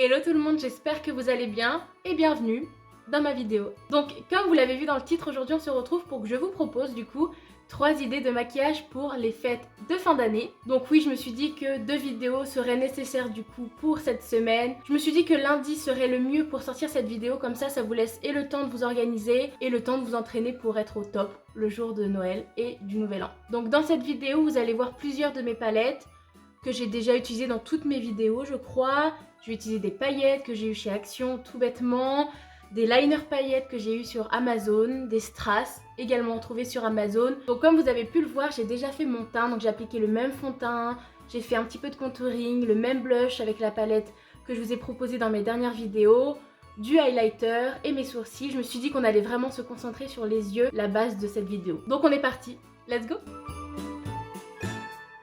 Hello tout le monde, j'espère que vous allez bien et bienvenue dans ma vidéo. Donc comme vous l'avez vu dans le titre, aujourd'hui on se retrouve pour que je vous propose du coup 3 idées de maquillage pour les fêtes de fin d'année. Donc oui, je me suis dit que 2 vidéos seraient nécessaires du coup pour cette semaine. Je me suis dit que lundi serait le mieux pour sortir cette vidéo, comme ça vous laisse et le temps de vous organiser et le temps de vous entraîner pour être au top le jour de Noël et du Nouvel An. Donc dans cette vidéo, vous allez voir plusieurs de mes palettes que j'ai déjà utilisées dans toutes mes vidéos je crois. Je vais utiliser des paillettes que j'ai eu chez Action tout bêtement, des liners paillettes que j'ai eu sur Amazon, des strass également trouvés sur Amazon. Donc comme vous avez pu le voir, j'ai déjà fait mon teint, donc j'ai appliqué le même fond de teint, j'ai fait un petit peu de contouring, le même blush avec la palette que je vous ai proposée dans mes dernières vidéos, du highlighter et mes sourcils. Je me suis dit qu'on allait vraiment se concentrer sur les yeux, la base de cette vidéo. Donc on est parti, let's go!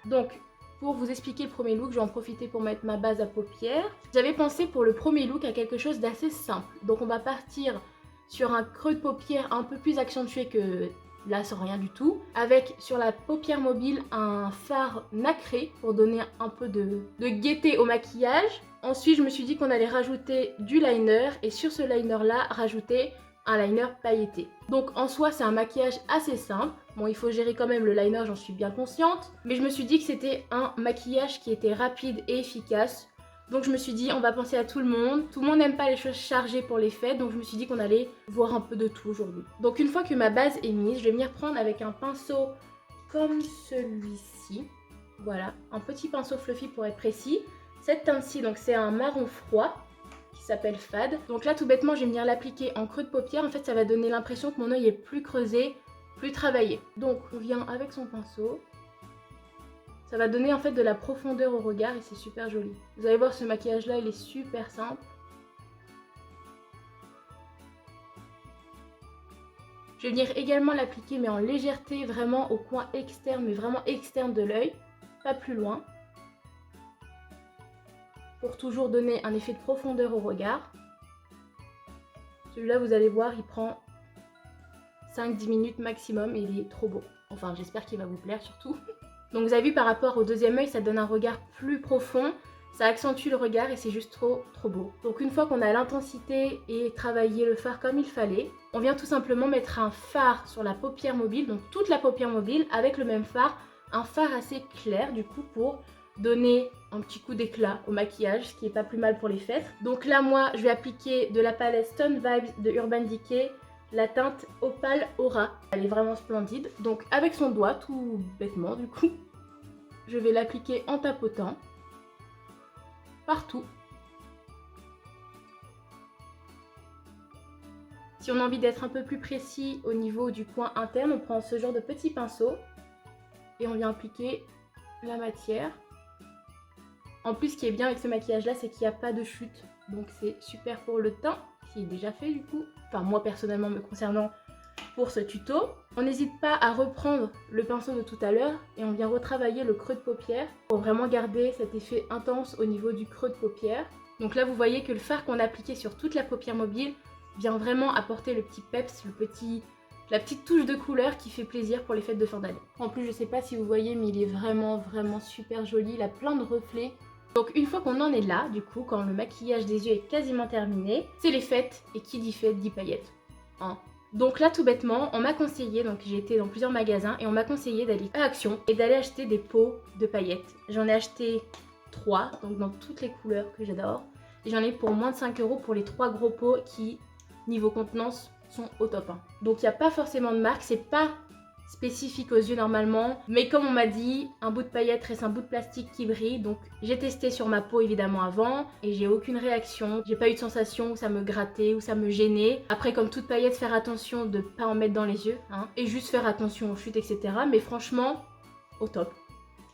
Donc pour vous expliquer le premier look, je vais en profiter pour mettre ma base à paupières. J'avais pensé pour le premier look à quelque chose d'assez simple. Donc on va partir sur un creux de paupière un peu plus accentué que là, sans rien du tout. Avec sur la paupière mobile un fard nacré pour donner un peu de gaieté au maquillage. Ensuite, je me suis dit qu'on allait rajouter du liner et sur ce liner là, rajouter un liner pailleté. Donc en soi c'est un maquillage assez simple. Bon, il faut gérer quand même le liner, j'en suis bien consciente. Mais je me suis dit que c'était un maquillage qui était rapide et efficace. Donc je me suis dit on va penser à tout le monde. Tout le monde n'aime pas les choses chargées pour les fêtes. Donc je me suis dit qu'on allait voir un peu de tout aujourd'hui. Donc une fois que ma base est mise, je vais venir prendre avec un pinceau comme celui-ci. Voilà, un petit pinceau fluffy pour être précis. Cette teinte-ci, donc c'est un marron froid qui s'appelle Fade. Donc là tout bêtement je vais venir l'appliquer en creux de paupière. En fait ça va donner l'impression que mon œil est plus creusé, plus travaillé. Donc on vient avec son pinceau. Ça va donner en fait de la profondeur au regard et c'est super joli. Vous allez voir ce maquillage là il est super simple. Je vais venir également l'appliquer mais en légèreté, vraiment au coin externe, mais vraiment externe de l'œil, pas plus loin. Pour toujours donner un effet de profondeur au regard. Celui-là, vous allez voir, il prend 5-10 minutes maximum et il est trop beau. Enfin, j'espère qu'il va vous plaire surtout. Donc vous avez vu par rapport au deuxième œil, ça donne un regard plus profond. Ça accentue le regard et c'est juste trop beau. Donc une fois qu'on a l'intensité et travaillé le fard comme il fallait, on vient tout simplement mettre un fard sur la paupière mobile, donc toute la paupière mobile avec le même fard. Un fard assez clair du coup pour donner un petit coup d'éclat au maquillage, ce qui est pas plus mal pour les fêtes. Donc là moi je vais appliquer de la palette Stone Vibes de Urban Decay, la teinte Opale Aura. Elle est vraiment splendide. Donc avec son doigt, tout bêtement du coup, je vais l'appliquer en tapotant partout. Si on a envie d'être un peu plus précis au niveau du coin interne, on prend ce genre de petit pinceau et on vient appliquer la matière. En plus, ce qui est bien avec ce maquillage-là, c'est qu'il n'y a pas de chute. Donc c'est super pour le teint, qui est déjà fait du coup. Enfin, moi personnellement me concernant pour ce tuto. On n'hésite pas à reprendre le pinceau de tout à l'heure et on vient retravailler le creux de paupière pour vraiment garder cet effet intense au niveau du creux de paupière. Donc là, vous voyez que le fard qu'on a appliqué sur toute la paupière mobile vient vraiment apporter le petit peps, la petite touche de couleur qui fait plaisir pour les fêtes de fin d'année. En plus, je sais pas si vous voyez, mais il est vraiment super joli. Il a plein de reflets. Donc une fois qu'on en est là, du coup, quand le maquillage des yeux est quasiment terminé, c'est les fêtes, et qui dit fête dit paillettes. Hein. Donc là tout bêtement, on m'a conseillé, donc j'ai été dans plusieurs magasins, et on m'a conseillé d'aller à Action et d'aller acheter des pots de paillettes. J'en ai acheté 3, donc dans toutes les couleurs que j'adore. Et j'en ai pour moins de 5 € pour les 3 gros pots qui, niveau contenance, sont au top 1. Donc il n'y a pas forcément de marque, c'est pas spécifique aux yeux normalement, mais comme on m'a dit, un bout de paillette reste un bout de plastique qui brille. Donc j'ai testé sur ma peau évidemment avant et j'ai aucune réaction, j'ai pas eu de sensation où ça me grattait ou ça me gênait. Après, comme toute paillette, faire attention de pas en mettre dans les yeux hein, et juste faire attention aux chutes, etc. Mais franchement, au top.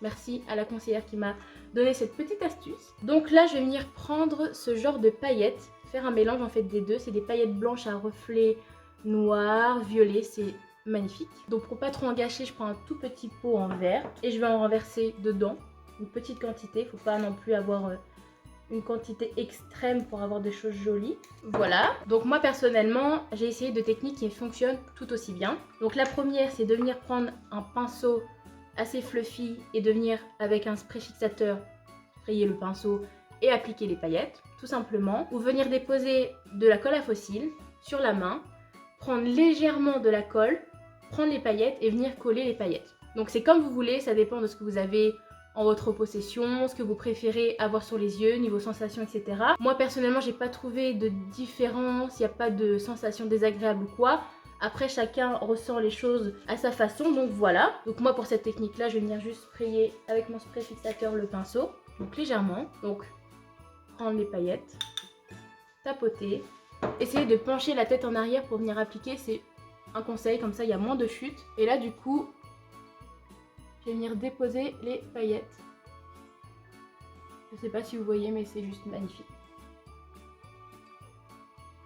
Merci à la conseillère qui m'a donné cette petite astuce. Donc là je vais venir prendre ce genre de paillettes, faire un mélange en fait des deux. C'est des paillettes blanches à reflets noirs, violets, c'est magnifique. Donc pour pas trop en gâcher, je prends un tout petit pot en verre et je vais en renverser dedans une petite quantité. Faut pas non plus avoir une quantité extrême pour avoir des choses jolies. Voilà, donc moi personnellement j'ai essayé de techniques qui fonctionnent tout aussi bien. Donc la première, c'est de venir prendre un pinceau assez fluffy et de venir avec un spray fixateur sprayer le pinceau et appliquer les paillettes. tout simplement, ou venir déposer de la colle à fossiles sur la main, prendre légèrement de la colle, prendre les paillettes et venir coller les paillettes. Donc c'est comme vous voulez, ça dépend de ce que vous avez en votre possession, ce que vous préférez avoir sur les yeux, niveau sensation, etc. Moi personnellement, j'ai pas trouvé de différence, il n'y a pas de sensation désagréable ou quoi. Après, chacun ressent les choses à sa façon, donc voilà. Donc moi, pour cette technique-là, je vais venir juste sprayer avec mon spray fixateur le pinceau, donc légèrement. Donc, prendre les paillettes, tapoter, essayer de pencher la tête en arrière pour venir appliquer, c'est un conseil, comme ça il y a moins de chute. Et là, du coup, je vais venir déposer les paillettes. Je sais pas si vous voyez, mais c'est juste magnifique.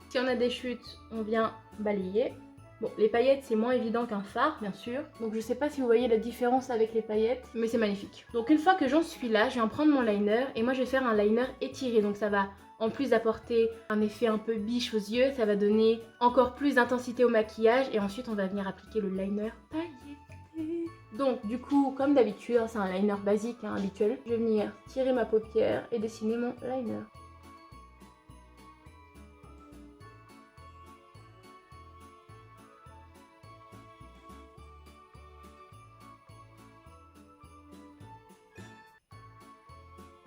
Si on a des chutes, on vient balayer. Bon, les paillettes, c'est moins évident qu'un fard, bien sûr. Donc je sais pas si vous voyez la différence avec les paillettes, mais c'est magnifique. Donc une fois que j'en suis là, je viens prendre mon liner et moi je vais faire un liner étiré. Donc ça va, en plus d'apporter un effet un peu biche aux yeux, ça va donner encore plus d'intensité au maquillage. Et ensuite, on va venir appliquer le liner pailleté. Donc du coup, comme d'habitude, c'est un liner basique, habituel. Je vais venir tirer ma paupière et dessiner mon liner.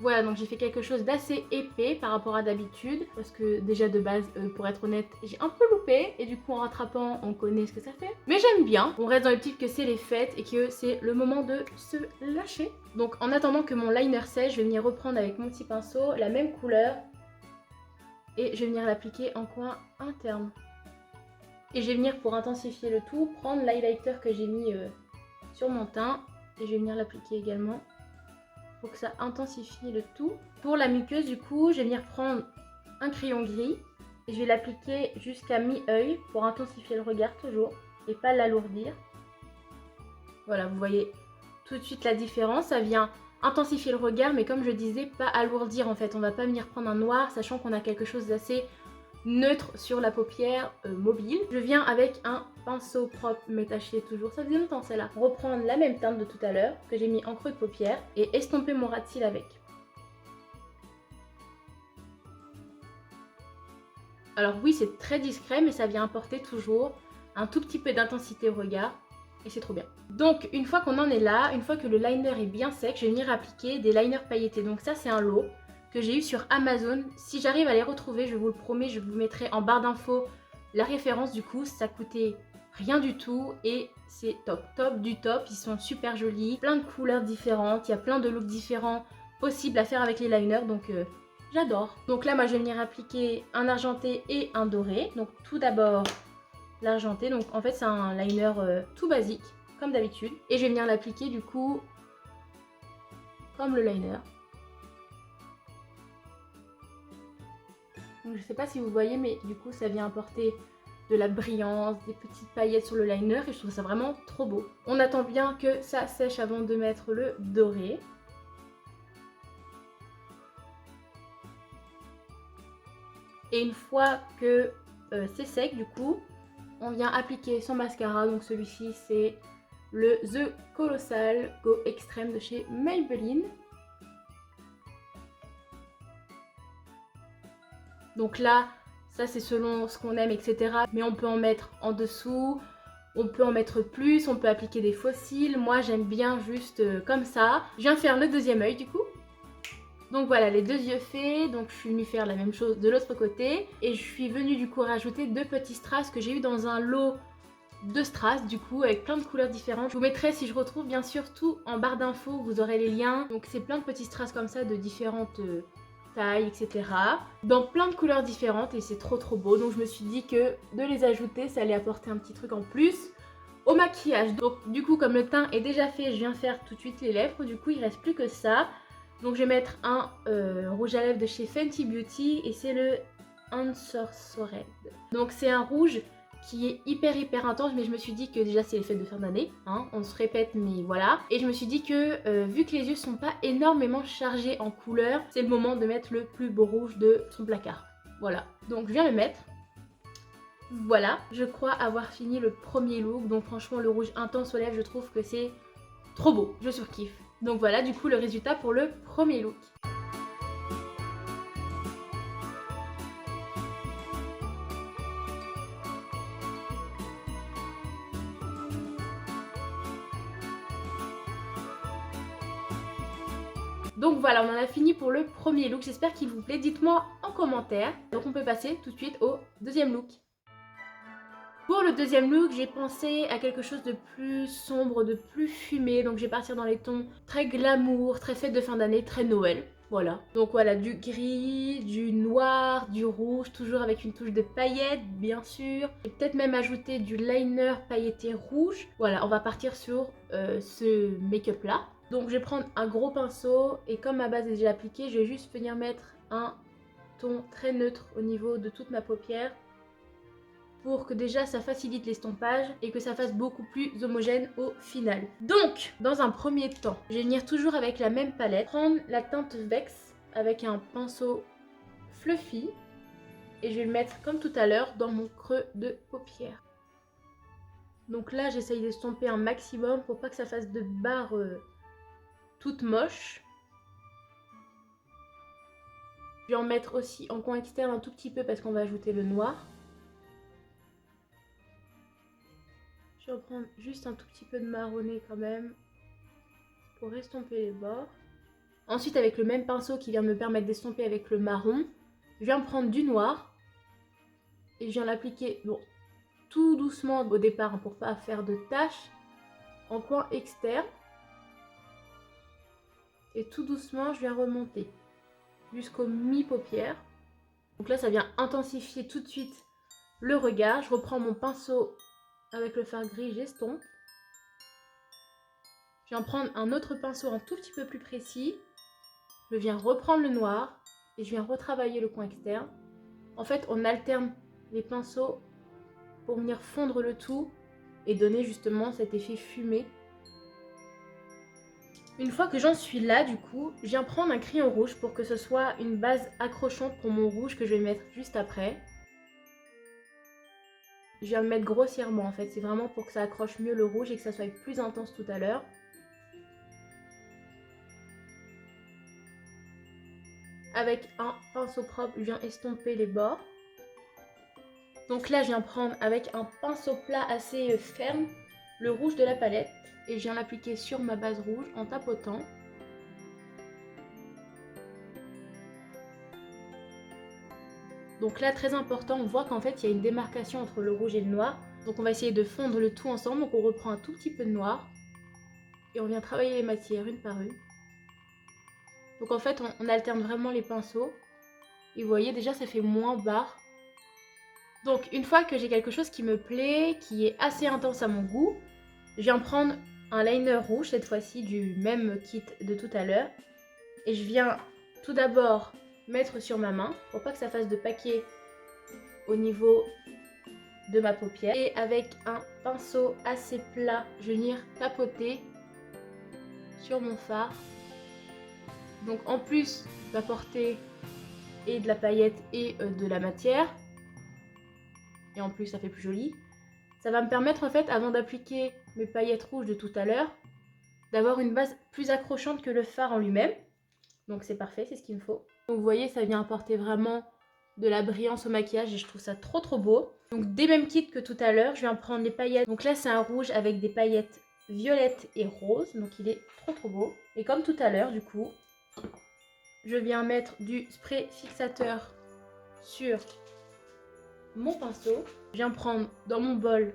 Voilà, donc j'ai fait quelque chose d'assez épais par rapport à d'habitude, parce que déjà de base, pour être honnête, j'ai un peu loupé, et du coup en rattrapant, on connaît ce que ça fait. Mais j'aime bien, on reste dans le type que c'est les fêtes et que c'est le moment de se lâcher. Donc en attendant que mon liner sèche, je vais venir reprendre avec mon petit pinceau la même couleur, et je vais venir l'appliquer en coin interne. Et je vais venir, pour intensifier le tout, prendre l'highlighter que j'ai mis sur mon teint, et je vais venir l'appliquer également pour que ça intensifie le tout. Pour la muqueuse, du coup, je vais venir prendre un crayon gris et je vais l'appliquer jusqu'à mi-œil pour intensifier le regard toujours et pas l'alourdir. Voilà, vous voyez tout de suite la différence. Ça vient intensifier le regard, mais comme je disais, pas alourdir en fait. On va pas venir prendre un noir, sachant qu'on a quelque chose d'assez neutre sur la paupière mobile. Je viens avec un pinceau propre mais taché toujours, ça faisait longtemps celle-là. Reprendre la même teinte de tout à l'heure que j'ai mis en creux de paupière et estomper mon ras de cils avec. Alors oui, c'est très discret, mais ça vient apporter toujours un tout petit peu d'intensité au regard et c'est trop bien. Donc une fois qu'on en est là, une fois que le liner est bien sec, je vais venir appliquer des liners pailletés. Donc ça, c'est un lot que j'ai eu sur Amazon. Si j'arrive à les retrouver, je vous le promets, je vous mettrai en barre d'infos la référence. Du coup, ça coûtait rien du tout et c'est top, top du top. Ils sont super jolis, plein de couleurs différentes, il y a plein de looks différents possibles à faire avec les liners, donc j'adore. Donc là, moi, je vais venir appliquer un argenté et un doré. Donc tout d'abord, l'argenté. Donc en fait, c'est un liner tout basique, comme d'habitude. Et je vais venir l'appliquer du coup comme le liner. Donc je sais pas si vous voyez, mais du coup ça vient apporter de la brillance, des petites paillettes sur le liner et je trouve ça vraiment trop beau. On attend bien que ça sèche avant de mettre le doré. Et une fois que c'est sec, du coup, on vient appliquer son mascara. Donc celui-ci, c'est le The Colossal Go Extreme de chez Maybelline. Donc là, ça c'est selon ce qu'on aime, etc. Mais on peut en mettre en dessous, on peut en mettre plus, on peut appliquer des faux cils. Moi j'aime bien juste comme ça. Je viens faire le deuxième œil du coup. Donc voilà, les deux yeux faits. Donc je suis venue faire la même chose de l'autre côté. Et je suis venue du coup rajouter deux petits strass que j'ai eu dans un lot de strass du coup avec plein de couleurs différentes. Je vous mettrai, si je retrouve bien sûr, tout en barre d'infos, vous aurez les liens. Donc c'est plein de petits strass comme ça de différentes tailles, etc. dans plein de couleurs différentes et c'est trop beau. Donc je me suis dit que de les ajouter, ça allait apporter un petit truc en plus au maquillage. Donc du coup, comme le teint est déjà fait, je viens faire tout de suite les lèvres. Du coup, il reste plus que ça. Donc je vais mettre un rouge à lèvres de chez Fenty Beauty et c'est le Unsorcered. Donc c'est un rouge qui est hyper intense, mais je me suis dit que déjà c'est les fêtes de fin d'année, hein, on se répète mais voilà. Et je me suis dit que vu que les yeux sont pas énormément chargés en couleurs, c'est le moment de mettre le plus beau rouge de son placard. Voilà, donc je viens le mettre. Voilà, je crois avoir fini le premier look, donc franchement le rouge intense aux lèvres, je trouve que c'est trop beau, je surkiffe. Donc voilà du coup le résultat pour le premier look. Donc voilà, on en a fini pour le premier look. J'espère qu'il vous plaît. Dites-moi en commentaire. Donc on peut passer tout de suite au deuxième look. Pour le deuxième look, j'ai pensé à quelque chose de plus sombre, de plus fumé. Donc je vais partir dans les tons très glamour, très fête de fin d'année, très Noël. Voilà. Donc voilà, du gris, du noir, du rouge, toujours avec une touche de paillettes, bien sûr. Et peut-être même ajouter du liner pailleté rouge. Voilà, on va partir sur ce make-up là. Donc je vais prendre un gros pinceau et comme ma base est déjà appliquée, je vais juste venir mettre un ton très neutre au niveau de toute ma paupière pour que déjà ça facilite l'estompage et que ça fasse beaucoup plus homogène au final. Donc, dans un premier temps, je vais venir toujours avec la même palette, prendre la teinte Vex avec un pinceau fluffy et je vais le mettre comme tout à l'heure dans mon creux de paupière. Donc là, j'essaye d'estomper un maximum pour pas que ça fasse de barres toutes moches. Je vais en mettre aussi en coin externe un tout petit peu parce qu'on va ajouter le noir. Je vais reprendre juste un tout petit peu de marronné quand même pour estomper les bords. Ensuite, avec le même pinceau qui vient me permettre d'estomper avec le marron, je viens prendre du noir et je viens l'appliquer tout doucement au départ pour pas faire de taches en coin externe. Et tout doucement, je viens remonter jusqu'aux mi-paupières. Donc là, ça vient intensifier tout de suite le regard. Je reprends mon pinceau avec le fard gris, j'estompe. Je viens prendre un autre pinceau un tout petit peu plus précis. Je viens reprendre le noir et je viens retravailler le coin externe. En fait, on alterne les pinceaux pour venir fondre le tout et donner justement cet effet fumé. Une fois que j'en suis là, du coup, je viens prendre un crayon rouge pour que ce soit une base accrochante pour mon rouge que je vais mettre juste après. Je viens le mettre grossièrement en fait, c'est vraiment pour que ça accroche mieux le rouge et que ça soit plus intense tout à l'heure. Avec un pinceau propre, je viens estomper les bords. Donc là, je viens prendre avec un pinceau plat assez ferme le rouge de la palette et je viens l'appliquer sur ma base rouge en tapotant. Donc là, très important, on voit qu'en fait, il y a une démarcation entre le rouge et le noir. Donc on va essayer de fondre le tout ensemble. Donc on reprend un tout petit peu de noir et on vient travailler les matières une par une. Donc en fait, on alterne vraiment les pinceaux. Et vous voyez, déjà, ça fait moins barre. Donc une fois que j'ai quelque chose qui me plaît, qui est assez intense à mon goût, je viens prendre un liner rouge, cette fois-ci du même kit de tout à l'heure. Et je viens tout d'abord mettre sur ma main pour pas que ça fasse de paquet au niveau de ma paupière. Et avec un pinceau assez plat, je vais venir tapoter sur mon fard. Donc en plus d'apporter et de la paillette et de la matière, et en plus ça fait plus joli, ça va me permettre en fait, avant d'appliquer mes paillettes rouges de tout à l'heure, d'avoir une base plus accrochante que le fard en lui-même. Donc c'est parfait, c'est ce qu'il me faut. Donc vous voyez, ça vient apporter vraiment de la brillance au maquillage et je trouve ça trop beau. Donc des mêmes kits que tout à l'heure, je viens prendre les paillettes. Donc là c'est un rouge avec des paillettes violettes et roses, donc il est trop beau. Et comme tout à l'heure du coup, je viens mettre du spray fixateur sur mon pinceau. Je viens prendre dans mon bol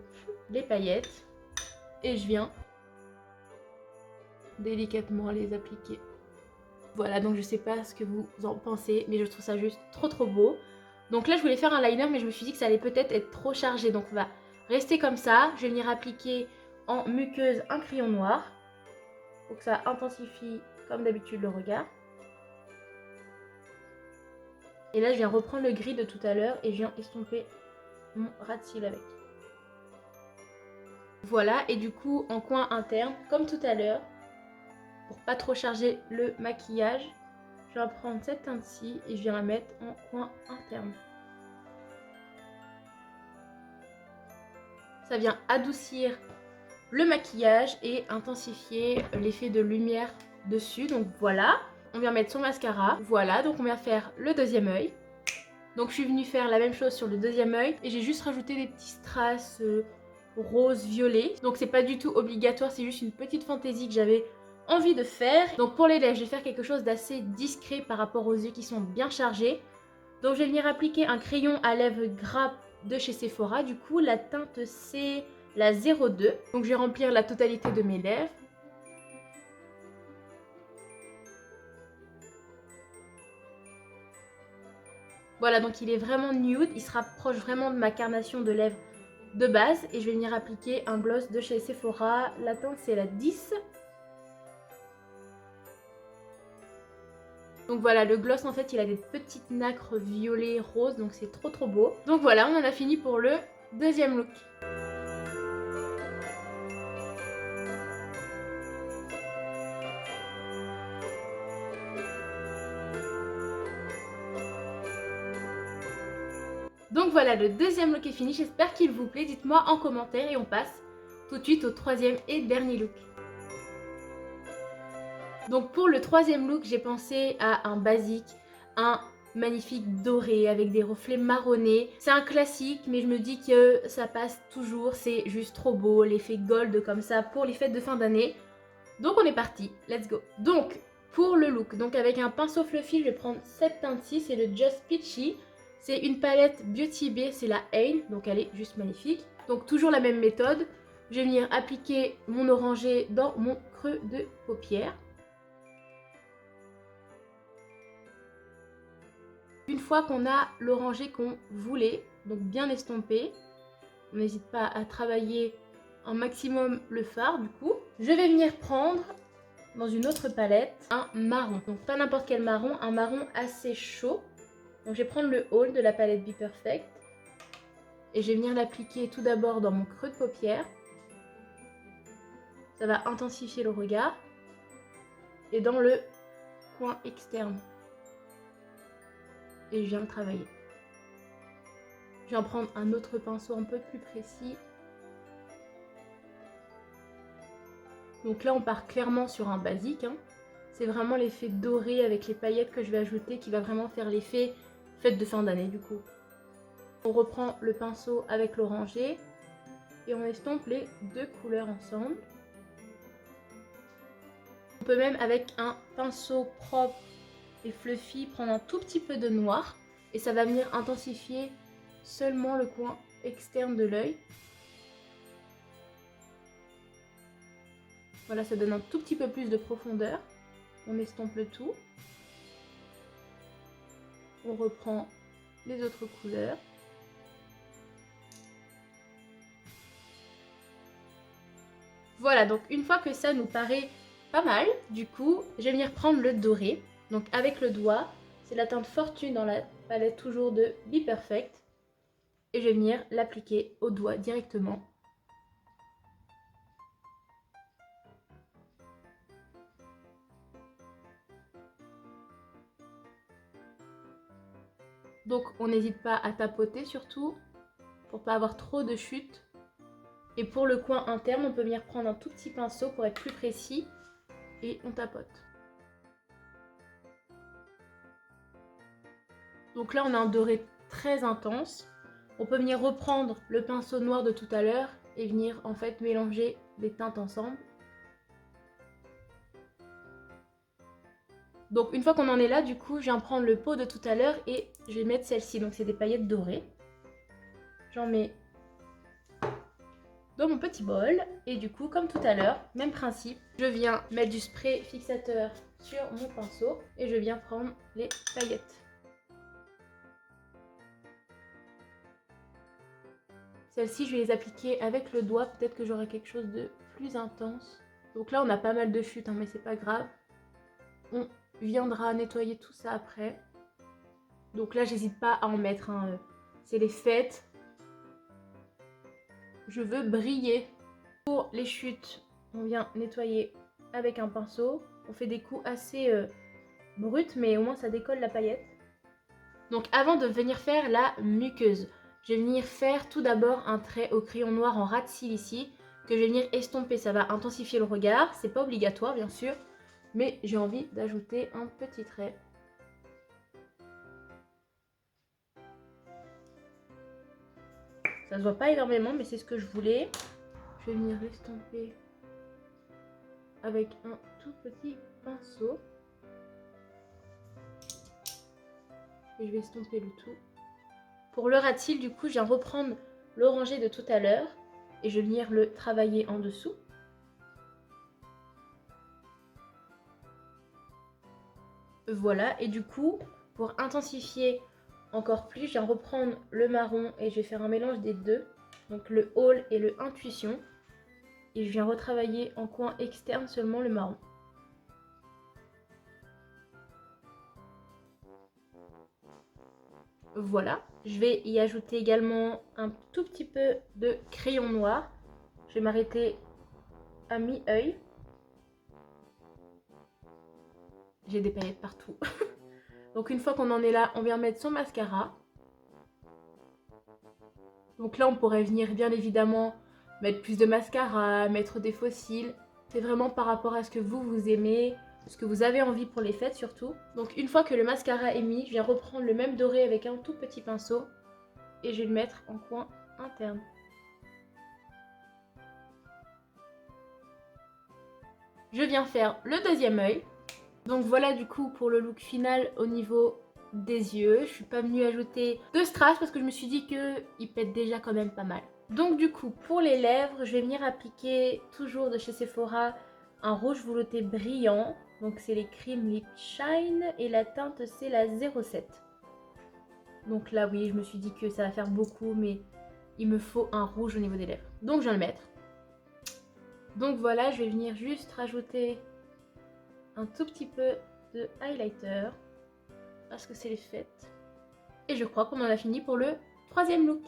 les paillettes et je viens délicatement les appliquer. Voilà, donc je sais pas ce que vous en pensez, mais je trouve ça juste trop beau. Donc là je voulais faire un liner, mais je me suis dit que ça allait peut-être être trop chargé, donc on va rester comme ça. Je vais venir appliquer en muqueuse un crayon noir pour que ça intensifie comme d'habitude le regard. Et là je viens reprendre le gris de tout à l'heure et je viens estomper mon ras de cils avec. Voilà, et du coup en coin interne, comme tout à l'heure, pour pas trop charger le maquillage, je vais prendre cette teinte-ci et je viens la mettre en coin interne. Ça vient adoucir le maquillage et intensifier l'effet de lumière dessus. Donc voilà, on vient mettre son mascara. Voilà, donc on vient faire le deuxième œil. Donc je suis venue faire la même chose sur le deuxième œil et j'ai juste rajouté des petits strass rose violet. Donc c'est pas du tout obligatoire, c'est juste une petite fantaisie que j'avais envie de faire. Donc pour les lèvres, je vais faire quelque chose d'assez discret par rapport aux yeux qui sont bien chargés. Donc je vais venir appliquer un crayon à lèvres gras de chez Sephora. Du coup, la teinte c'est la 02. Donc je vais remplir la totalité de mes lèvres. Voilà, donc il est vraiment nude. Il se rapproche vraiment de ma carnation de lèvres de base. Et je vais venir appliquer un gloss de chez Sephora. La teinte c'est la 10. Donc voilà, le gloss en fait il a des petites nacres violet rose, donc c'est trop beau. Donc voilà, on en a fini pour le deuxième look. Donc voilà, le deuxième look est fini, j'espère qu'il vous plaît, dites-moi en commentaire et on passe tout de suite au troisième et dernier look. Donc pour le troisième look, j'ai pensé à un basique, un magnifique doré avec des reflets marronnés. C'est un classique, mais je me dis que ça passe toujours, c'est juste trop beau, l'effet gold comme ça pour les fêtes de fin d'année. Donc on est parti, let's go. Donc pour le look, donc avec un pinceau fluffy, je vais prendre cette teinte-ci, c'est le Just Peachy. C'est une palette Beauty Bay, c'est la Ain, donc elle est juste magnifique. Donc toujours la même méthode, je vais venir appliquer mon orangé dans mon creux de paupière. Une fois qu'on a l'orangé qu'on voulait, donc bien estompé, on n'hésite pas à travailler un maximum le fard du coup. Je vais venir prendre dans une autre palette un marron, donc pas n'importe quel marron, un marron assez chaud. Donc je vais prendre le haut de la palette Be Perfect et je vais venir l'appliquer tout d'abord dans mon creux de paupière. Ça va intensifier le regard et dans le coin externe. Et je viens le travailler. Je vais en prendre un autre pinceau un peu plus précis. Donc là on part clairement sur un basique. C'est vraiment l'effet doré avec les paillettes que je vais ajouter qui va vraiment faire l'effet fête de fin d'année du coup. On reprend le pinceau avec l'orangé et on estompe les deux couleurs ensemble. On peut même avec un pinceau propre et fluffy prendre un tout petit peu de noir et ça va venir intensifier seulement le coin externe de l'œil. Voilà, ça donne un tout petit peu plus de profondeur. On estompe le tout. On reprend les autres couleurs. Voilà, donc une fois que ça nous paraît pas mal, du coup, je vais venir prendre le doré. Donc avec le doigt, c'est la teinte Fortune dans la palette toujours de Be Perfect. Et je vais venir l'appliquer au doigt directement. Donc on n'hésite pas à tapoter surtout, pour pas avoir trop de chute. Et pour le coin interne, on peut venir prendre un tout petit pinceau pour être plus précis. Et on tapote. Donc là on a un doré très intense. On peut venir reprendre le pinceau noir de tout à l'heure et venir en fait mélanger les teintes ensemble. Donc une fois qu'on en est là, du coup, je viens prendre le pot de tout à l'heure et je vais mettre celle-ci. Donc c'est des paillettes dorées. J'en mets dans mon petit bol. Et du coup, comme tout à l'heure, même principe, je viens mettre du spray fixateur sur mon pinceau et je viens prendre les paillettes. Celles-ci, je vais les appliquer avec le doigt. Peut-être que j'aurai quelque chose de plus intense. Donc là, on a pas mal de chutes, mais c'est pas grave. On viendra nettoyer tout ça après. Donc là, j'hésite pas à en mettre. C'est les fêtes. Je veux briller. Pour les chutes, on vient nettoyer avec un pinceau. On fait des coups assez bruts, mais au moins ça décolle la paillette. Donc avant de venir faire la muqueuse, je vais venir faire tout d'abord un trait au crayon noir en ras de cils ici, que je vais venir estomper. Ça va intensifier le regard. C'est pas obligatoire, bien sûr, mais j'ai envie d'ajouter un petit trait. Ça se voit pas énormément, mais c'est ce que je voulais. Je vais venir l'estomper avec un tout petit pinceau. Et je vais estomper le tout. Pour le rat-il, du coup, je viens reprendre l'orangé de tout à l'heure et je vais venir le travailler en dessous. Voilà, et du coup, pour intensifier encore plus, je viens reprendre le marron et je vais faire un mélange des deux. Donc le Haul et le Intuition. Et je viens retravailler en coin externe seulement le marron. Voilà, je vais y ajouter également un tout petit peu de crayon noir. Je vais m'arrêter à mi-œil. J'ai des paillettes partout. Donc une fois qu'on en est là, on vient mettre son mascara. Donc là, on pourrait venir bien évidemment mettre plus de mascara, mettre des faux cils. C'est vraiment par rapport à ce que vous aimez, ce que vous avez envie pour les fêtes surtout. Donc une fois que le mascara est mis, je viens reprendre le même doré avec un tout petit pinceau et je vais le mettre en coin interne. Je viens faire le deuxième œil. Donc voilà du coup pour le look final au niveau des yeux. Je suis pas venue ajouter de strass parce que je me suis dit qu'il pète déjà quand même pas mal. Donc du coup pour les lèvres, je vais venir appliquer toujours de chez Sephora un rouge velouté brillant. Donc c'est les Cream Lip Shine et la teinte c'est la 07. Donc là oui, je me suis dit que ça va faire beaucoup mais il me faut un rouge au niveau des lèvres. Donc je vais le mettre. Donc voilà, je vais venir juste rajouter un tout petit peu de highlighter parce que c'est les fêtes. Et je crois qu'on en a fini pour le troisième look.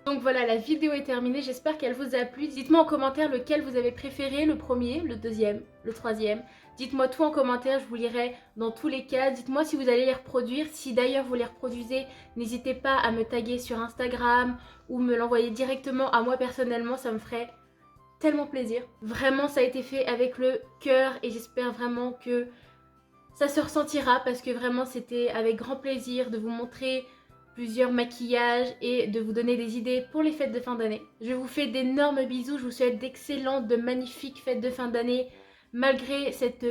Donc voilà, la vidéo est terminée, j'espère qu'elle vous a plu. Dites-moi en commentaire lequel vous avez préféré, le premier, le deuxième, le troisième. Dites-moi tout en commentaire, je vous lirai dans tous les cas. Dites-moi si vous allez les reproduire. Si d'ailleurs vous les reproduisez, n'hésitez pas à me taguer sur Instagram ou me l'envoyer directement à moi personnellement, ça me ferait tellement plaisir. Vraiment, ça a été fait avec le cœur et j'espère vraiment que ça se ressentira parce que vraiment c'était avec grand plaisir de vous montrer plusieurs maquillages et de vous donner des idées pour les fêtes de fin d'année. Je vous fais d'énormes bisous, je vous souhaite d'excellentes, de magnifiques fêtes de fin d'année malgré cette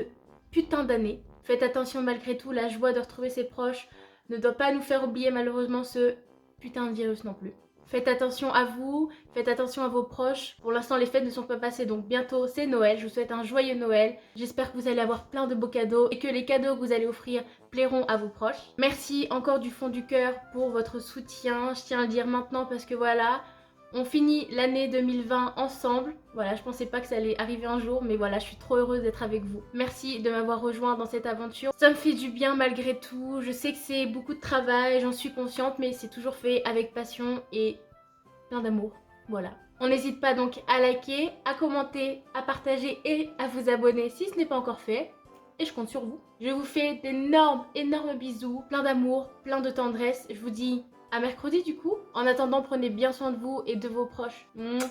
putain d'année. Faites attention malgré tout, la joie de retrouver ses proches ne doit pas nous faire oublier malheureusement ce putain de virus non plus. Faites attention à vous, faites attention à vos proches. Pour l'instant, les fêtes ne sont pas passées, donc bientôt c'est Noël. Je vous souhaite un joyeux Noël. J'espère que vous allez avoir plein de beaux cadeaux et que les cadeaux que vous allez offrir plairont à vos proches. Merci encore du fond du cœur pour votre soutien. Je tiens à le dire maintenant parce que voilà, on finit l'année 2020 ensemble. Voilà, je pensais pas que ça allait arriver un jour, mais voilà, je suis trop heureuse d'être avec vous. Merci de m'avoir rejoint dans cette aventure. Ça me fait du bien malgré tout. Je sais que c'est beaucoup de travail, j'en suis consciente, mais c'est toujours fait avec passion et plein d'amour. Voilà. On n'hésite pas donc à liker, à commenter, à partager et à vous abonner si ce n'est pas encore fait. Et je compte sur vous. Je vous fais d'énormes, énormes bisous, plein d'amour, plein de tendresse. Je vous dis à mercredi du coup. En attendant, prenez bien soin de vous et de vos proches. Mouah.